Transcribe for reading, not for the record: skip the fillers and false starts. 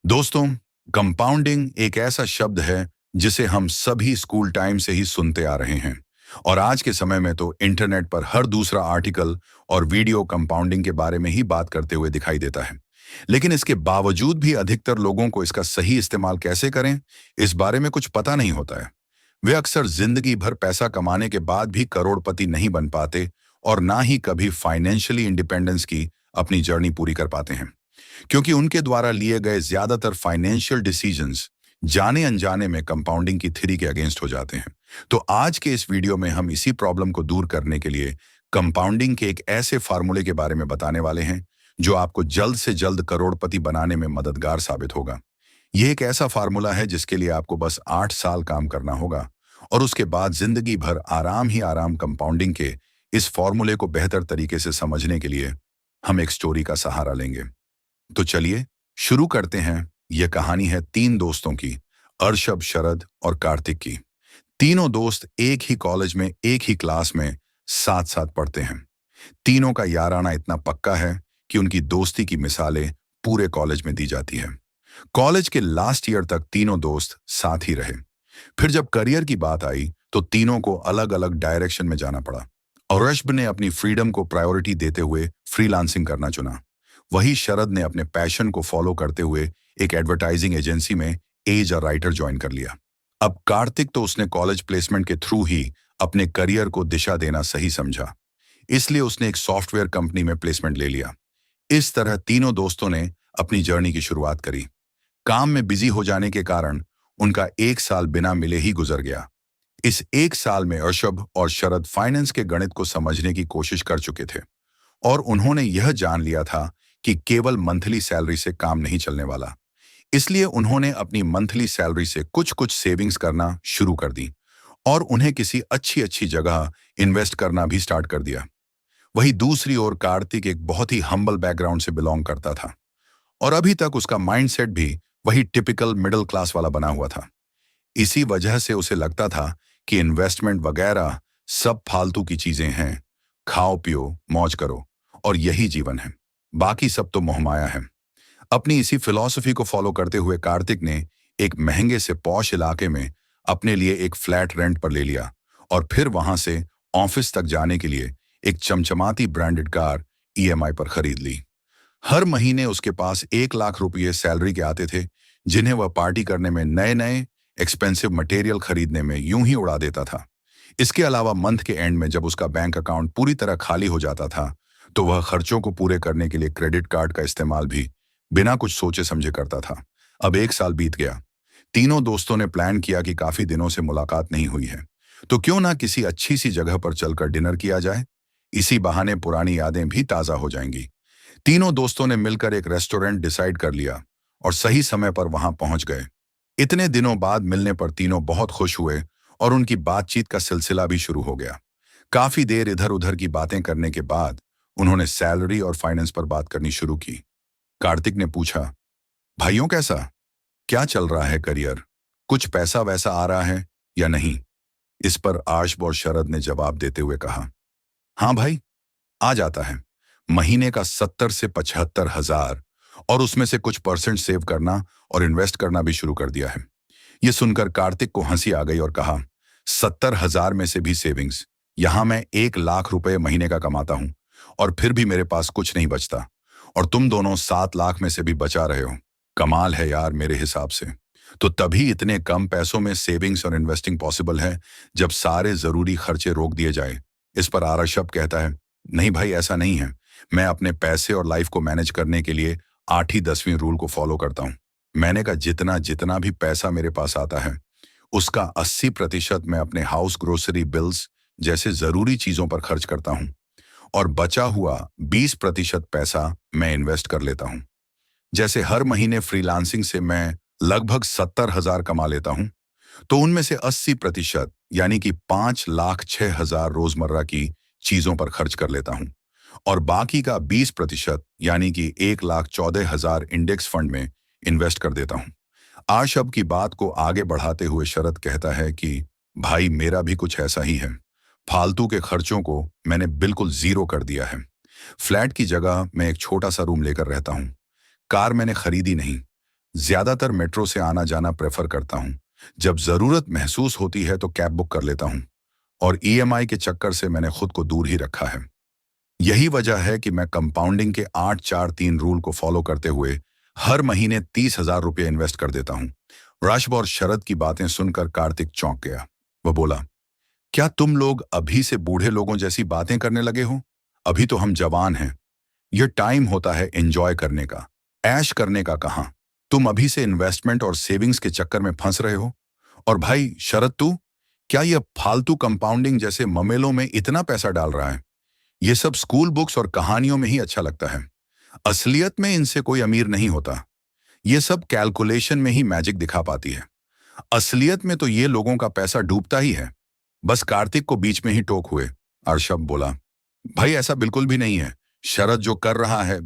दोस्तों, कंपाउंडिंग एक ऐसा शब्द है जिसे हम सभी स्कूल टाइम से ही सुनते आ रहे हैं और आज के समय में तो इंटरनेट पर हर दूसरा आर्टिकल और वीडियो कंपाउंडिंग के बारे में ही बात करते हुए दिखाई देता है। लेकिन इसके बावजूद भी अधिकतर लोगों को इसका सही इस्तेमाल कैसे करें, इस बारे में कुछ पता नहीं होता है। वे अक्सर जिंदगी भर पैसा कमाने के बाद भी करोड़पति नहीं बन पाते और ना ही कभी फाइनेंशियली इंडिपेंडेंस की अपनी जर्नी पूरी कर पाते हैं, क्योंकि उनके द्वारा लिए गए ज्यादातर फाइनेंशियल डिसीजंस जाने अनजाने में कंपाउंडिंग की थ्योरी के अगेंस्ट हो जाते हैं। तो आज के इस वीडियो में हम इसी प्रॉब्लम को दूर करने के लिए कंपाउंडिंग के एक ऐसे फार्मूले के बारे में बताने वाले हैं जो आपको जल्द से जल्द करोड़पति बनाने में मददगार साबित होगा। यह एक ऐसा फार्मूला है जिसके लिए आपको बस 8 साल काम करना होगा और उसके बाद जिंदगी भर आराम ही आराम। कंपाउंडिंग के इस फॉर्मूले को बेहतर तरीके से समझने के लिए हम एक स्टोरी का सहारा लेंगे। तो चलिए शुरू करते हैं। यह कहानी है तीन दोस्तों की, अर्शब, शरद और कार्तिक की। तीनों दोस्त एक ही कॉलेज में एक ही क्लास में साथ साथ पढ़ते हैं। तीनों का याराना इतना पक्का है कि उनकी दोस्ती की मिसालें पूरे कॉलेज में दी जाती है। कॉलेज के लास्ट ईयर तक तीनों दोस्त साथ ही रहे। फिर जब करियर की बात आई तो तीनों को अलग अलग डायरेक्शन में जाना पड़ा। अर्शब ने अपनी फ्रीडम को प्रायोरिटी देते हुए फ्रीलांसिंग करना चुना। वही शरद ने अपने पैशन को फॉलो करते हुए एक एडवर्टाइजिंग एजेंसी में एज अ राइटर ज्वाइन कर लिया। अब कार्तिक तो उसने कॉलेज प्लेसमेंट के थ्रू ही अपने करियर को दिशा देना सही समझा, इसलिए उसने एक सॉफ्टवेयर कंपनी में प्लेसमेंट ले लिया। इस तरह तीनों दोस्तों ने अपनी जर्नी की शुरुआत करी। काम में बिजी हो जाने के कारण उनका 1 साल बिना मिले ही गुजर गया। इस 1 साल में अर्शब और शरद फाइनेंस के गणित को समझने की कोशिश कर चुके थे और उन्होंने यह जान लिया था कि केवल मंथली सैलरी से काम नहीं चलने वाला। इसलिए उन्होंने अपनी मंथली सैलरी से कुछ कुछ सेविंग्स करना शुरू कर दी और उन्हें किसी अच्छी अच्छी जगह इन्वेस्ट करना भी स्टार्ट कर दिया। वहीं दूसरी ओर कार्तिक एक बहुत ही हम्बल बैकग्राउंड से बिलोंग करता था और अभी तक उसका माइंडसेट भी वही टिपिकल मिडिल क्लास वाला बना हुआ था। इसी वजह से उसे लगता था कि इन्वेस्टमेंट वगैरह सब फालतू की चीजें हैं, खाओ पियो मौज करो और यही जीवन है, बाकी सब तो मोहमाया है। अपनी इसी फिलॉसफी को फॉलो करते हुए कार्तिक ने एक महंगे से पॉश इलाके में अपने लिए एक फ्लैट रेंट पर ले लिया और फिर वहां से ऑफिस तक जाने के लिए एक चमचमाती ब्रांडेड कार ईएमआई पर खरीद ली। हर महीने उसके पास 1 लाख रुपये सैलरी के आते थे, जिन्हें वह पार्टी करने में, नए नए एक्सपेंसिव मटेरियल खरीदने में यूं ही उड़ा देता था। इसके अलावा मंथ के एंड में जब उसका बैंक अकाउंट पूरी तरह खाली हो जाता था तो वह खर्चों को पूरे करने के लिए क्रेडिट कार्ड का इस्तेमाल भी बिना कुछ सोचे समझे करता था। अब 1 साल बीत गया। तीनों दोस्तों ने प्लान किया कि काफी दिनों से मुलाकात नहीं हुई है, तो क्यों ना किसी अच्छी सी जगह पर चलकर डिनर किया जाए। इसी बहाने पुरानी यादें भी ताजा हो जाएंगी। तीनों दोस्तों ने मिलकर एक रेस्टोरेंट डिसाइड कर लिया और सही समय पर वहां पहुंच गए। इतने दिनों बाद मिलने पर तीनों बहुत खुश हुए और उनकी बातचीत का सिलसिला भी शुरू हो गया। काफी देर इधर उधर की बातें करने के बाद उन्होंने सैलरी और फाइनेंस पर बात करनी शुरू की। कार्तिक ने पूछा, भाइयों कैसा, क्या चल रहा है करियर, कुछ पैसा वैसा आ रहा है या नहीं। इस पर अर्शब और शरद ने जवाब देते हुए कहा, हाँ भाई, आ जाता है। महीने का 70 से 75 हजार और उसमें से कुछ परसेंट सेव करना और इन्वेस्ट करना भी शुरू कर दिया है। यह सुनकर कार्तिक को हंसी आ गई और कहा, 70 हजार में से भी सेविंग्स, यहां मैं 1 लाख रुपए महीने का कमाता हूं और फिर भी मेरे पास कुछ नहीं बचता और तुम दोनों 7 लाख में से भी बचा रहे हो। कमाल है यार मेरे हिसाब से। तो तभी इतने कम पैसों में सेविंग्स और इन्वेस्टिंग पॉसिबल है जब सारे जरूरी खर्चे रोक दिए जाए। इस पर अर्शब कहता है, नहीं भाई, ऐसा नहीं है। मैं अपने पैसे और लाइफ को मैनेज करने के लिए 8वीं-10वीं रूल को फॉलो करता हूँ। मैंने कहा, जितना जितना भी पैसा मेरे पास आता है उसका 80% मैं अपने हाउस ग्रोसरी बिल्स जैसे जरूरी चीजों पर खर्च करता हूँ और बचा हुआ 20% पैसा मैं इन्वेस्ट कर लेता हूं। जैसे हर महीने फ्रीलांसिंग से मैं लगभग 70 हजार कमा लेता हूं, तो उनमें से 80% यानी कि 5,06,000 रोजमर्रा की चीजों पर खर्च कर लेता हूं और बाकी का 20% यानी कि 1,14,000 इंडेक्स फंड में इन्वेस्ट कर देता हूं। अर्शब की बात को आगे बढ़ाते हुए शरद कहता है कि भाई, मेरा भी कुछ ऐसा ही है। फालतू के खर्चों को मैंने बिल्कुल जीरो कर दिया है। फ्लैट की जगह मैं एक छोटा सा रूम लेकर रहता हूँ। कार मैंने खरीदी नहीं, ज्यादातर मेट्रो से आना जाना प्रेफर करता हूँ। जब जरूरत महसूस होती है तो कैब बुक कर लेता हूँ। और ईएमआई के चक्कर से मैंने खुद को दूर ही रखा है। यही वजह है कि मैं कंपाउंडिंग के 8-4-3 रूल को फॉलो करते हुए हर महीने 30,000 रुपये इन्वेस्ट कर देता हूँ। रश्ब और शरद की बातें सुनकर कार्तिक चौंक गया। वह बोला, क्या तुम लोग अभी से बूढ़े लोगों जैसी बातें करने लगे हो? अभी तो हम जवान हैं। यह टाइम होता है एंजॉय करने का, ऐश करने का कहाँ? तुम अभी से इन्वेस्टमेंट और सेविंग्स के चक्कर में फंस रहे हो। और भाई शरद, तू क्या यह फालतू कंपाउंडिंग जैसे ममेलों में इतना पैसा डाल रहा है? ये सब स्कूल बुक्स और कहानियों में ही अच्छा लगता है। असलियत में इनसे कोई अमीर नहीं होता। ये सब कैलकुलेशन में ही मैजिक दिखा पाती है। असलियत में तो ये लोगों का पैसा डूबता ही है। बस कार्तिक को बीच में ही टोक हुए। अर्शब बोला, भाई ऐसा बिल्कुल भी नहीं है। शरद जो कर रहा है